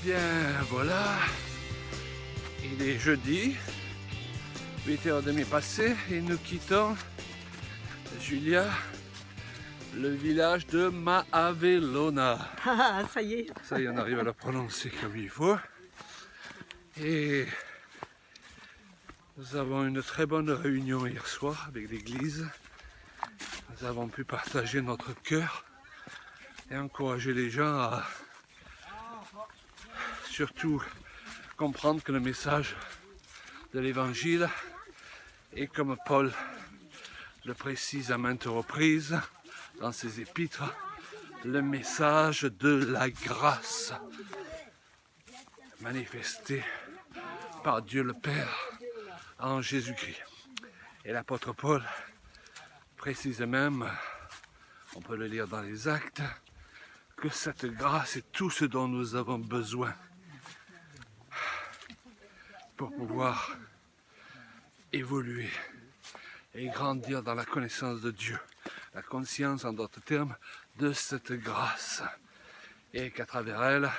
Bien voilà, il est jeudi, 8h30 passées et nous quittons, Julia, le village de Mahavelona. Ah, ça y est. Ça y est, on arrive à la prononcer comme il faut. Et nous avons une très bonne réunion hier soir avec l'église. Nous avons pu partager notre cœur et encourager les gens à surtout comprendre que le message de l'évangile est, comme Paul le précise à maintes reprises dans ses épîtres, le message de la grâce manifestée par Dieu le Père en Jésus-Christ. Et l'apôtre Paul précise même, on peut le lire dans les Actes, que cette grâce est tout ce dont nous avons besoin pour pouvoir évoluer et grandir dans la connaissance de Dieu, la conscience, en d'autres termes, de cette grâce. Et qu'à travers elle,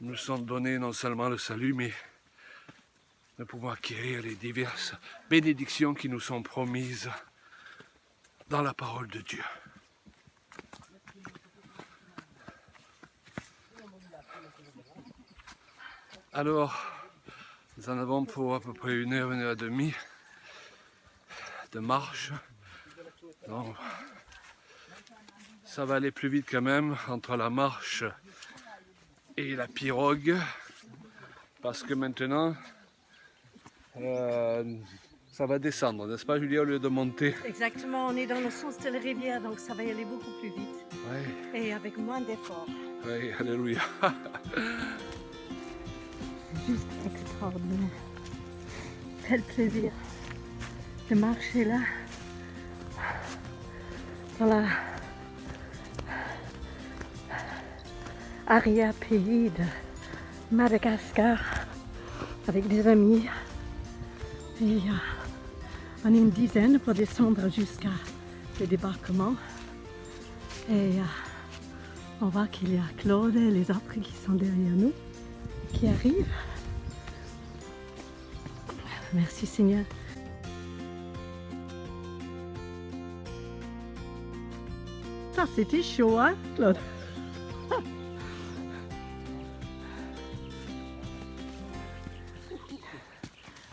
nous sommes donnés non seulement le salut, mais nous pouvons acquérir les diverses bénédictions qui nous sont promises dans la parole de Dieu. Alors, nous en avons pour à peu près 1 heure et demie de marche. Donc, ça va aller plus vite quand même entre la marche et la pirogue, parce que maintenant, ça va descendre, n'est-ce pas Julia, au lieu de monter? Exactement, on est dans le sens de la rivière, donc ça va y aller beaucoup plus vite. Oui, Et avec moins d'efforts. oui, alléluia. Juste extraordinaire. Quel plaisir de marcher là, dans la arrière-pays de Madagascar, avec des amis. Et on est une dizaine pour descendre jusqu'à le débarquement. Et on voit qu'il y a Claude et les autres qui sont derrière nous, qui arrivent. Merci Seigneur. Ça c'était chaud, hein Claude?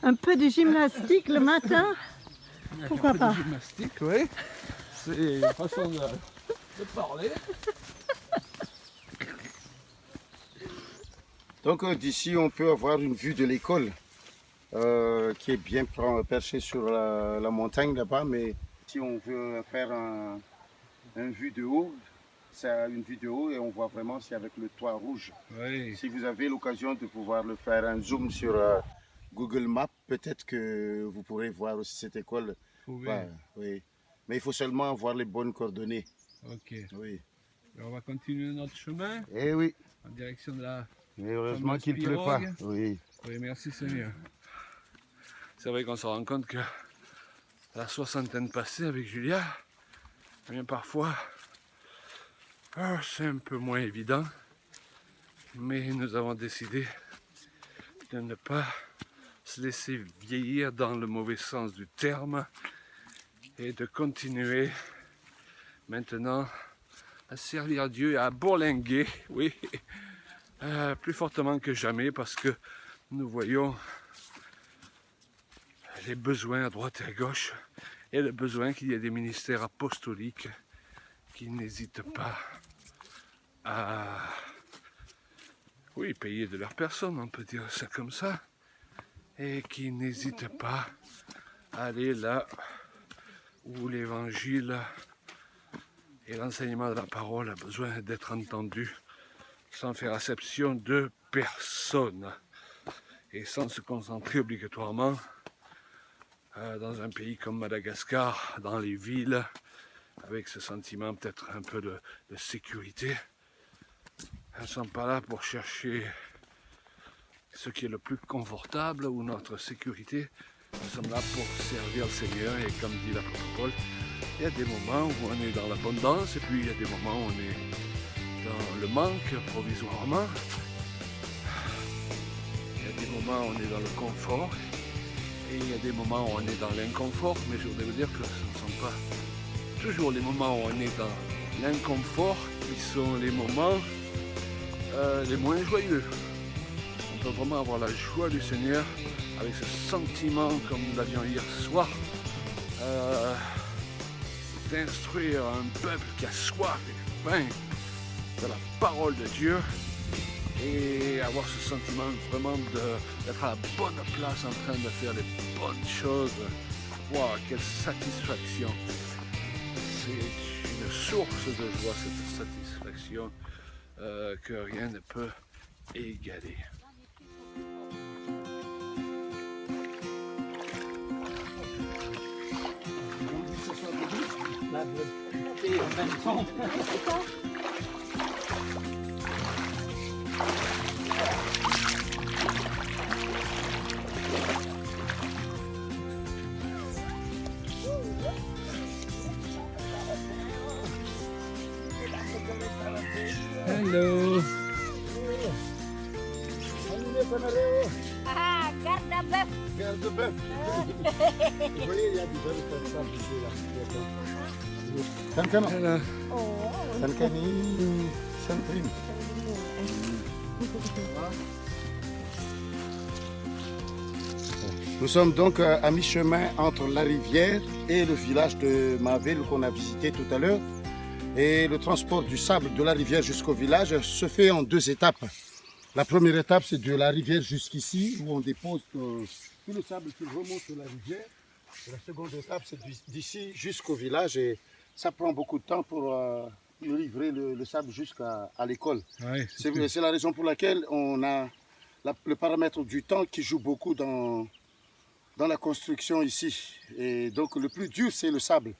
Un peu de gymnastique le matin, pourquoi pas? Un peu de gymnastique, oui. C'est une façon de parler. Donc d'ici, on peut avoir une vue de l'école qui est bien perchée sur la montagne là-bas. Mais si on veut faire une vue de haut, c'est une vue de haut et on voit vraiment, c'est avec le toit rouge. Oui. Si vous avez l'occasion de pouvoir le faire un zoom sur Google Maps, peut-être que vous pourrez voir aussi cette école. Ouais, oui. Mais il faut seulement avoir les bonnes coordonnées. Ok. Oui. Et on va continuer notre chemin Eh oui. en direction de la... Mais heureusement qu'il ne pleut pas. Oui. Oui, merci Seigneur. C'est vrai qu'on se rend compte que la soixantaine passée avec Julia, eh bien parfois, c'est un peu moins évident. Mais nous avons décidé de ne pas se laisser vieillir dans le mauvais sens du terme et de continuer maintenant à servir Dieu et à bourlinguer, oui, plus fortement que jamais, parce que nous voyons les besoins à droite et à gauche et le besoin qu'il y ait des ministères apostoliques qui n'hésitent pas à payer de leur personne, on peut dire ça comme ça, et qui n'hésitent pas à aller là où l'évangile et l'enseignement de la parole a besoin d'être entendu sans faire exception de personne et sans se concentrer obligatoirement dans un pays comme Madagascar, dans les villes, avec ce sentiment peut-être un peu de sécurité. Nous ne sommes pas là pour chercher ce qui est le plus confortable ou notre sécurité. Nous sommes là pour servir le Seigneur et comme dit l'apôtre Paul, il y a des moments où on est dans l'abondance et puis il y a des moments où on est dans le manque provisoirement. moments où on est dans le confort et il y a des moments où on est dans l'inconfort, mais je voudrais vous dire que ce ne sont pas toujours les moments où on est dans l'inconfort qui sont les moments les moins joyeux. On peut vraiment avoir la joie du Seigneur avec ce sentiment, comme nous l'avions hier soir, d'instruire un peuple qui a soif et faim de la parole de Dieu et avoir ce sentiment vraiment d'être à la bonne place en train de faire les bonnes choses. Wow, quelle satisfaction! C'est une source de joie, cette satisfaction que rien ne peut égaler. Hello. Ah, garde-bœuf. Garde-bœuf. Vous voyez, il y a des jeunes comme ça ici, là. Tankano. Hello. Tankani. Santrim. Nous sommes donc à mi-chemin entre la rivière et le village de Maville qu'on a visité tout à l'heure. Et le transport du sable de la rivière jusqu'au village se fait en 2 étapes. La première étape, c'est de la rivière jusqu'ici, où on dépose tout le sable qui remonte sur la rivière. Et la seconde étape, c'est d'ici jusqu'au village. Et ça prend beaucoup de temps pour livrer le sable jusqu'à l'école. Ouais, C'est la raison pour laquelle on a le paramètre du temps qui joue beaucoup dans la construction ici. Et donc le plus dur, c'est le sable.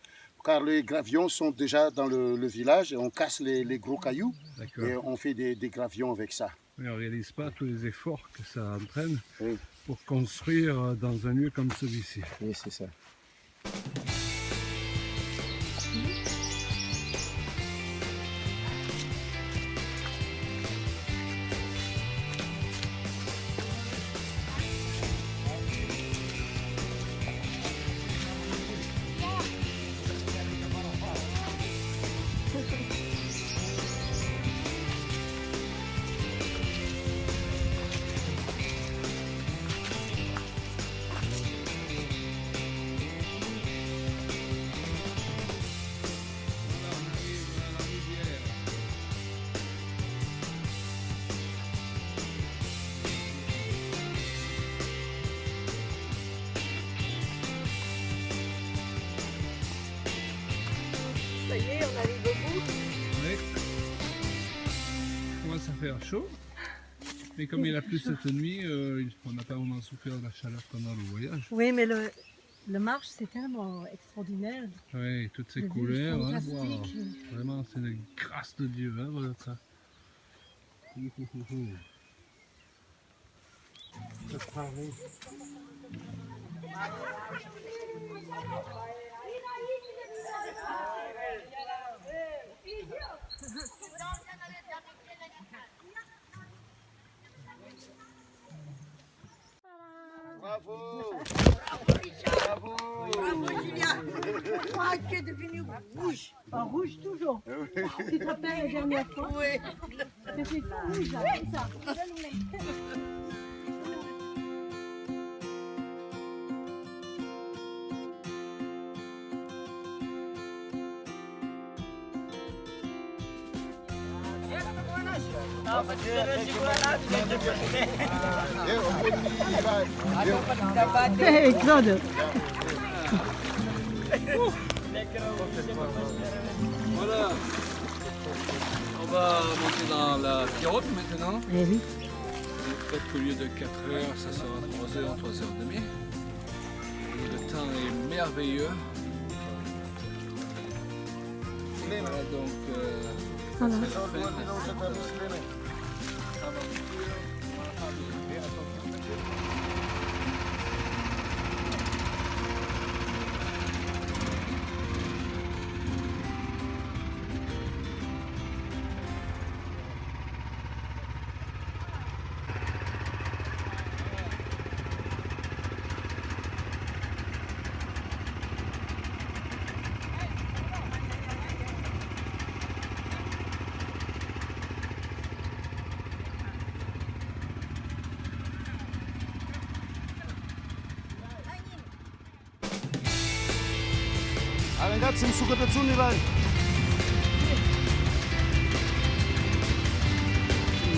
Car les gravions sont déjà dans le village et on casse les gros cailloux et on fait des gravions avec ça. Mais on ne réalise pas tous les efforts que ça entraîne Oui. pour construire dans un lieu comme celui-ci. Oui, c'est ça. Ça y est, on arrive au bout. Oui. Il commence à faire chaud. Mais comme il a plu cette nuit, on n'a pas vraiment souffert de la chaleur pendant le voyage. Oui, mais le marche, c'est tellement extraordinaire. Oui, toutes ces Les vues couleurs, hein, fantastiques. wow. Vraiment, c'est une grâce de Dieu, hein, voilà ça. Bravo! Toi, tu es devenu rouge. Pas rouge toujours. Tu te rappelles la dernière fois? Oui. C'était rouge, là, comme ça. Hey, Claude. Voilà. On va monter dans la pirogue maintenant. Eh oui. Peut-être qu'au lieu de 4 heures, ça sera 3 heures, 3 heures et demie. Et le temps est merveilleux. Voilà, donc, Voilà. c'est la fin de cette aventure. Arăgați în sucătățunile. Și